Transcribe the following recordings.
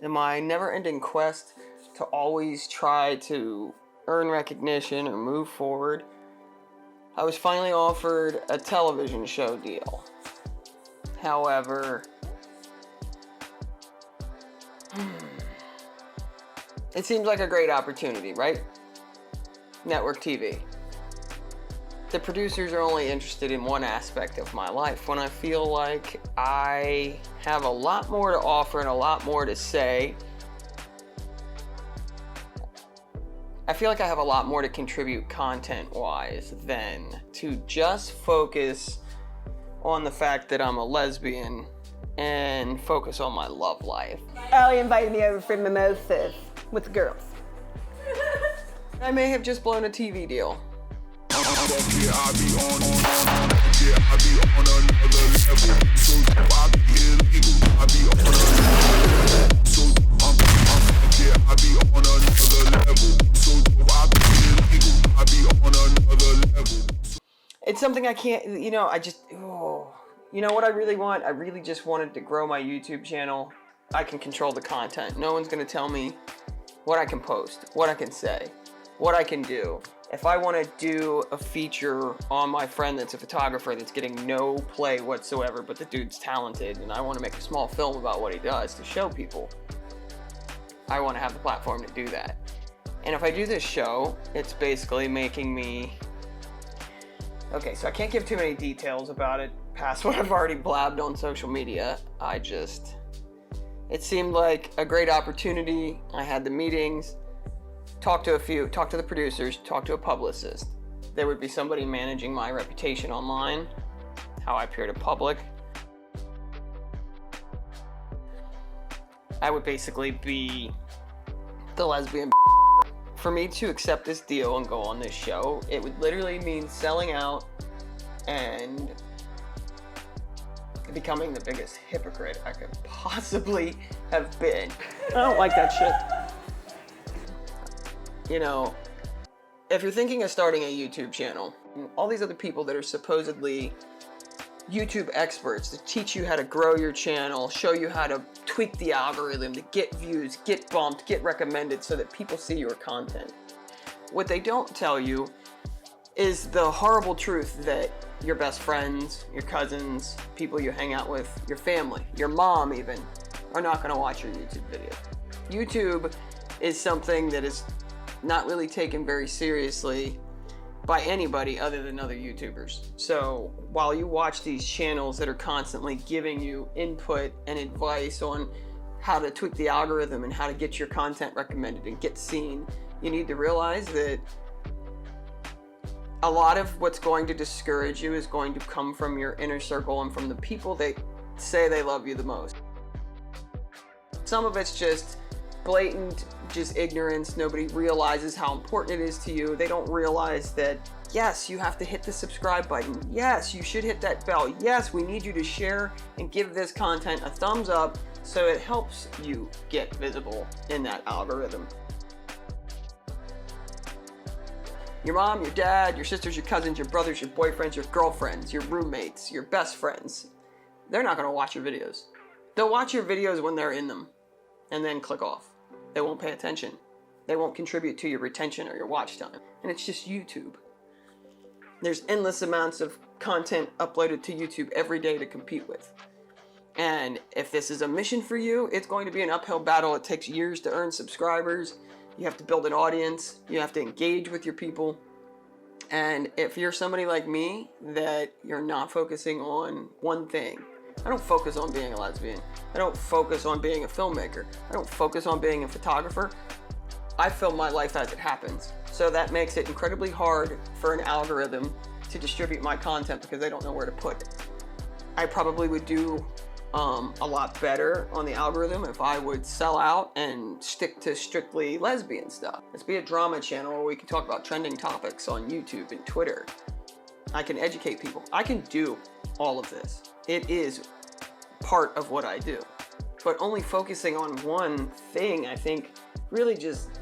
in my never-ending quest to always try to earn recognition or move forward, I was finally offered a television show deal. However, it seems like a great opportunity, right? Network TV. The producers are only interested in one aspect of my life, when I feel like I have a lot more to offer and a lot more to say. I feel like I have a lot more to contribute content-wise than to just focus on the fact that I'm a lesbian and focus on my love life. Allie invited me over for mimosas with the girls. I may have just blown a TV deal. It's something I can't, you know, you know what I really want? I really just wanted to grow my YouTube channel. I can control the content. No one's gonna tell me what I can post, what I can say, what I can do. If I want to do a feature on my friend that's a photographer that's getting no play whatsoever, but the dude's talented, and I want to make a small film about what he does to show people, I want to have the platform to do that. And if I do this show, it's basically making me... Okay, so I can't give too many details about it past what I've already blabbed on social media. It seemed like a great opportunity. I had the meetings. Talk to the producers, talk to a publicist. There would be somebody managing my reputation online, how I appear to public. I would basically be the lesbian. For me to accept this deal and go on this show, it would literally mean selling out and becoming the biggest hypocrite I could possibly have been. I don't like that shit. You know, if you're thinking of starting a YouTube channel, all these other people that are supposedly YouTube experts to teach you how to grow your channel, show you how to tweak the algorithm to get views, get bumped, get recommended so that people see your content. What they don't tell you is the horrible truth that your best friends, your cousins, people you hang out with, your family, your mom even, are not going to watch your YouTube videos. YouTube is something that is not really taken very seriously by anybody other than other YouTubers. So while you watch these channels that are constantly giving you input and advice on how to tweak the algorithm and how to get your content recommended and get seen, you need to realize that a lot of what's going to discourage you is going to come from your inner circle and from the people that say they love you the most. Some of it's just blatant, just ignorance. Nobody realizes how important it is to you. They don't realize that, yes, you have to hit the subscribe button. Yes, you should hit that bell. Yes, we need you to share and give this content a thumbs up so it helps you get visible in that algorithm. Your mom, your dad, your sisters, your cousins, your brothers, your boyfriends, your girlfriends, your roommates, your best friends, they're not going to watch your videos. They'll watch your videos when they're in them and then click off. They won't pay attention. They won't contribute to your retention or your watch time. And it's just YouTube. There's endless amounts of content uploaded to YouTube every day to compete with. And if this is a mission for you, it's going to be an uphill battle. It takes years to earn subscribers. You have to build an audience. You have to engage with your people. And if you're somebody like me, that you're not focusing on one thing. I don't focus on being a lesbian. I don't focus on being a filmmaker. I don't focus on being a photographer. I film my life as it happens. So that makes it incredibly hard for an algorithm to distribute my content because they don't know where to put it. I probably would do a lot better on the algorithm if I would sell out and stick to strictly lesbian stuff. Let's be a drama channel where we can talk about trending topics on YouTube and Twitter. I can educate people. I can do all of this. It is part of what I do. But only focusing on one thing, I think, really just,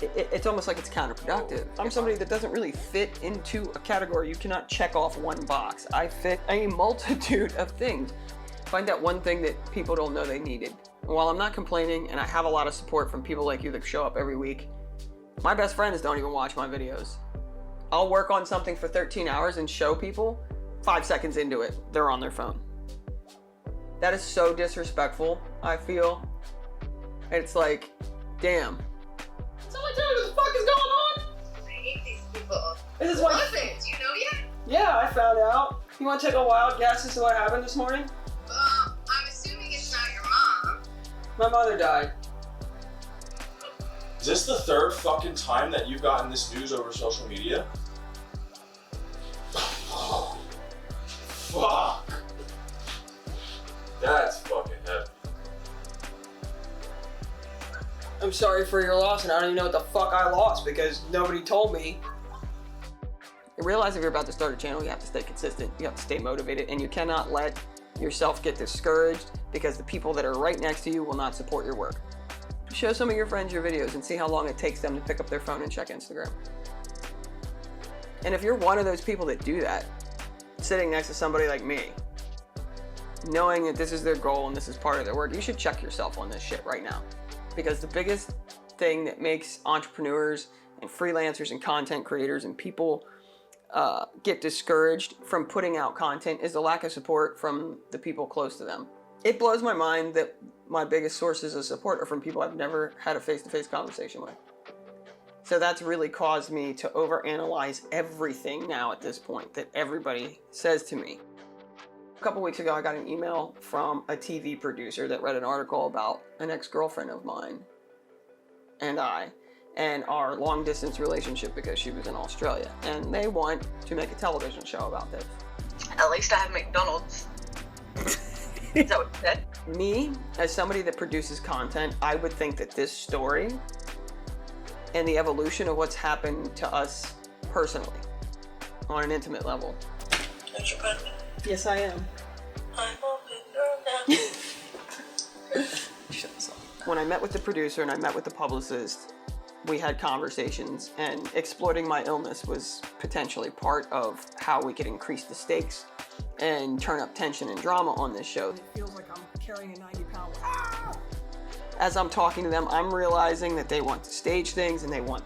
it's almost like it's counterproductive. I'm somebody that doesn't really fit into a category. You cannot check off one box. I fit a multitude of things. Find that one thing that people don't know they needed. While I'm not complaining and I have a lot of support from people like you that show up every week, my best friends don't even watch my videos. I'll work on something for 13 hours and show people, 5 seconds into it, they're on their phone. That is so disrespectful, I feel. It's like, damn. Someone tell me what the fuck is going on? I hate these people. This is What why. was it? Do you know yet? Yeah, I found out. You want to take a wild guess as to what happened this morning? I'm assuming it's not your mom. My mother died. Is this the third fucking time that you've gotten this news over social media? Oh, fuck. That's fucking heavy. I'm sorry for your loss, and I don't even know what the fuck I lost because nobody told me. You realize if you're about to start a channel, you have to stay consistent, you have to stay motivated, and you cannot let yourself get discouraged because the people that are right next to you will not support your work. Show some of your friends your videos and see how long it takes them to pick up their phone and check Instagram. And if you're one of those people that do that, sitting next to somebody like me, knowing that this is their goal and this is part of their work, you should check yourself on this shit right now. Because the biggest thing that makes entrepreneurs and freelancers and content creators and people get discouraged from putting out content is the lack of support from the people close to them. It blows my mind that my biggest sources of support are from people I've never had a face-to-face conversation with. So that's really caused me to overanalyze everything now at this point that everybody says to me. A couple weeks ago, I got an email from a TV producer that read an article about an ex-girlfriend of mine and our long-distance relationship because she was in Australia. And they want to make a television show about this. At least I have McDonald's. Is that what you said? Me, as somebody that produces content, I would think that this story and the evolution of what's happened to us personally, on an intimate level. Aren't you pregnant? Yes, I am. I'm open now. Shut this off. When I met with the producer and I met with the publicist, we had conversations, and exploiting my illness was potentially part of how we could increase the stakes and turn up tension and drama on this show. It feels like I'm carrying a 90-pound. Ah! As I'm talking to them, I'm realizing that they want to stage things and they want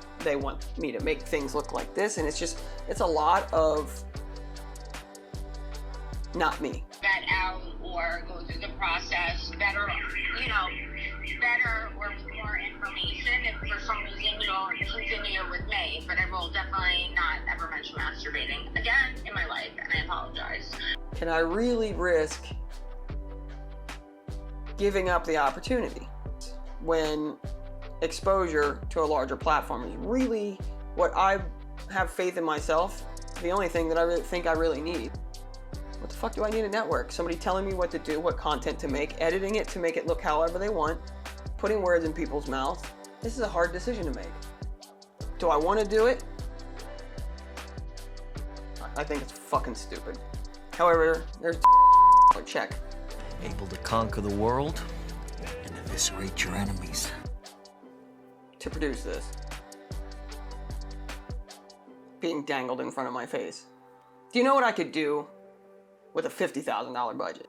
me to make things look like this, and it's a lot of not me. Vet out or go through the process better or with more information. If for some reason you don't continue with me, but I will definitely not ever mention masturbating again in my life, and I apologize. Can I really risk giving up the opportunity when exposure to a larger platform is really what I have faith in myself, the only thing that I really think I really need? What the fuck do I need a network? Somebody telling me what to do, what content to make, editing it to make it look however they want, putting words in people's mouths. This is a hard decision to make. Do I want to do it? I think it's fucking stupid. However, there's a check. Able to conquer the world and eviscerate your enemies. To produce this. Being dangled in front of my face. Do you know what I could do with a $50,000 budget?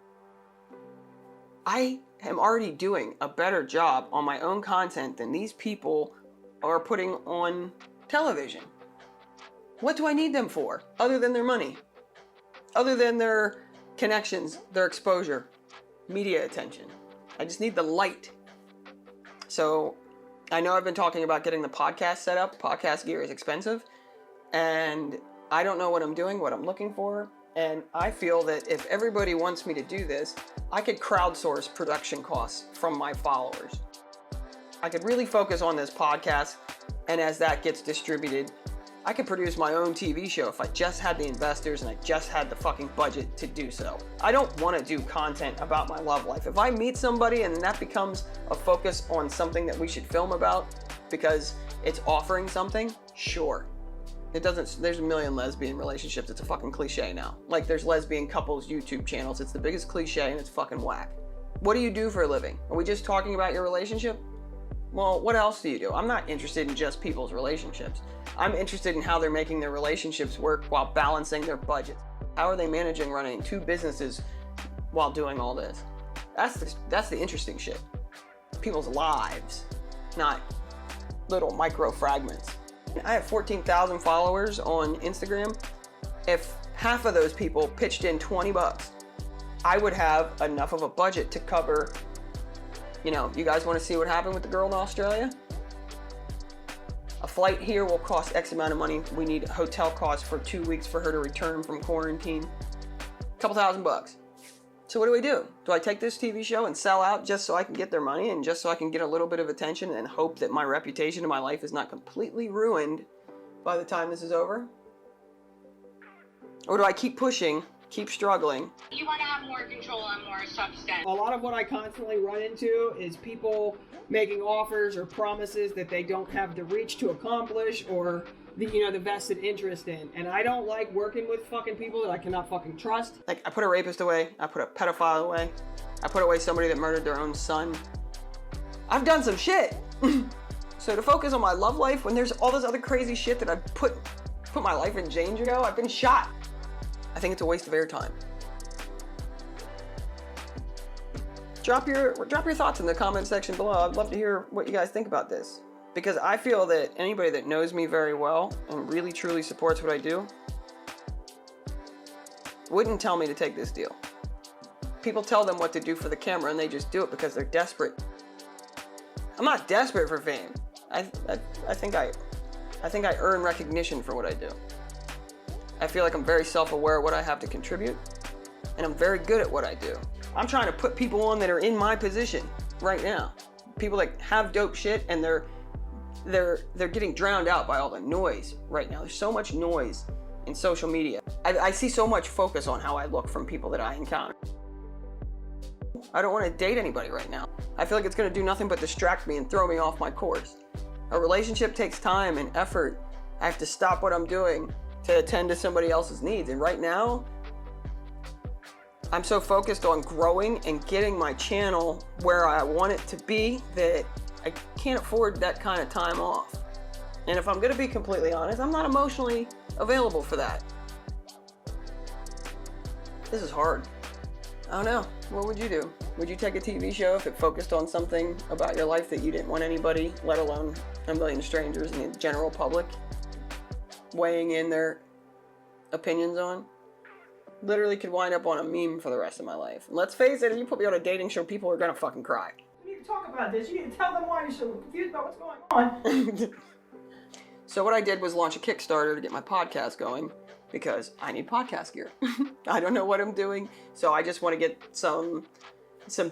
I am already doing a better job on my own content than these people are putting on television. What do I need them for, other than their money? Other than their connections, their exposure, media attention? I just need the light. So I know I've been talking about getting the podcast set up. Podcast gear is expensive. And I don't know what I'm doing, what I'm looking for. And I feel that if everybody wants me to do this, I could crowdsource production costs from my followers. I could really focus on this podcast, and as that gets distributed, I could produce my own TV show if I just had the investors and I just had the fucking budget to do so. I don't want to do content about my love life. If I meet somebody and that becomes a focus on something that we should film about because it's offering something, sure. It doesn't, there's a million lesbian relationships. It's a fucking cliche now. Like there's lesbian couples YouTube channels. It's the biggest cliche and it's fucking whack. What do you do for a living? Are we just talking about your relationship? Well, what else do you do? I'm not interested in just people's relationships. I'm interested in how they're making their relationships work while balancing their budgets. How are they managing running two businesses while doing all this? That's the interesting shit. people's lives, not little micro fragments. I have 14,000 followers on Instagram. If half of those people pitched in 20 bucks, I would have enough of a budget to cover, you know, you guys want to see what happened with the girl in Australia? A flight here will cost X amount of money. We need hotel costs for 2 weeks for her to return from quarantine. A couple $1,000. So what do? Do I take this TV show and sell out just so I can get their money and just so I can get a little bit of attention and hope that my reputation in my life is not completely ruined by the time this is over? Or do I keep pushing, keep struggling? You want to have more control on more substance. A lot of what I constantly run into is people making offers or promises that they don't have the reach to accomplish or the vested interest in. And I don't like working with fucking people that I cannot fucking trust. Like, I put a rapist away, I put a pedophile away, I put away somebody that murdered their own son. I've done some shit. So to focus on my love life when there's all this other crazy shit that I put my life in danger ago, I've been shot. I think it's a waste of airtime. Drop your thoughts in the comment section below. I'd love to hear what you guys think about this. Because I feel that anybody that knows me very well and really truly supports what I do wouldn't tell me to take this deal. People tell them what to do for the camera and they just do it because they're desperate. I'm not desperate for fame. I think I earn recognition for what I do. I feel like I'm very self-aware of what I have to contribute, and I'm very good at what I do. I'm trying to put people on that are in my position right now. People that have dope shit and they're getting drowned out by all the noise right now. There's so much noise in social media. I see so much focus on how I look from people that I encounter. I don't want to date anybody right now. I feel like it's going to do nothing but distract me and throw me off my course. A relationship takes time and effort. I have to stop what I'm doing to attend to somebody else's needs. And right now, I'm so focused on growing and getting my channel where I want it to be that I can't afford that kind of time off. And if I'm gonna be completely honest, I'm not emotionally available for that. This is hard. I don't know. What would you do? Would you take a TV show if it focused on something about your life that you didn't want anybody, let alone a million strangers in the general public, weighing in their opinions on? Literally could wind up on a meme for the rest of my life. And let's face it, if you put me on a dating show, people are gonna fucking cry. You need to talk about this. You need to tell them why you're so confused about what's going on. So what I did was launch a Kickstarter to get my podcast going because I need podcast gear. I don't know what I'm doing, so I just want to get some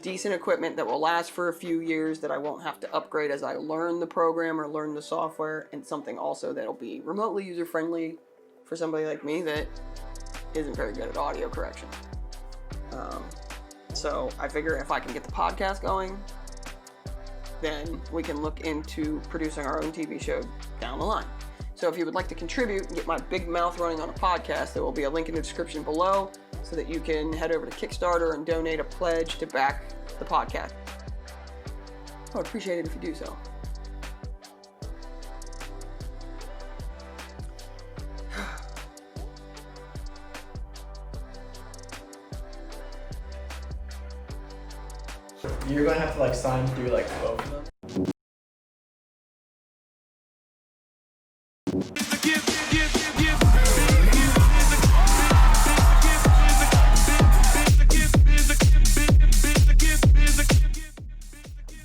decent equipment that will last for a few years that I won't have to upgrade as I learn the program or learn the software, and something also that'll be remotely user-friendly for somebody like me that isn't very good at audio correction. So I figure if I can get the podcast going, then we can look into producing our own TV show down the line. So if you would like to contribute and get my big mouth running on a podcast, there will be a link in the description below so that you can head over to Kickstarter and donate a pledge to back the podcast. I would appreciate it if you do so. You're gonna have to like sign through like both of them.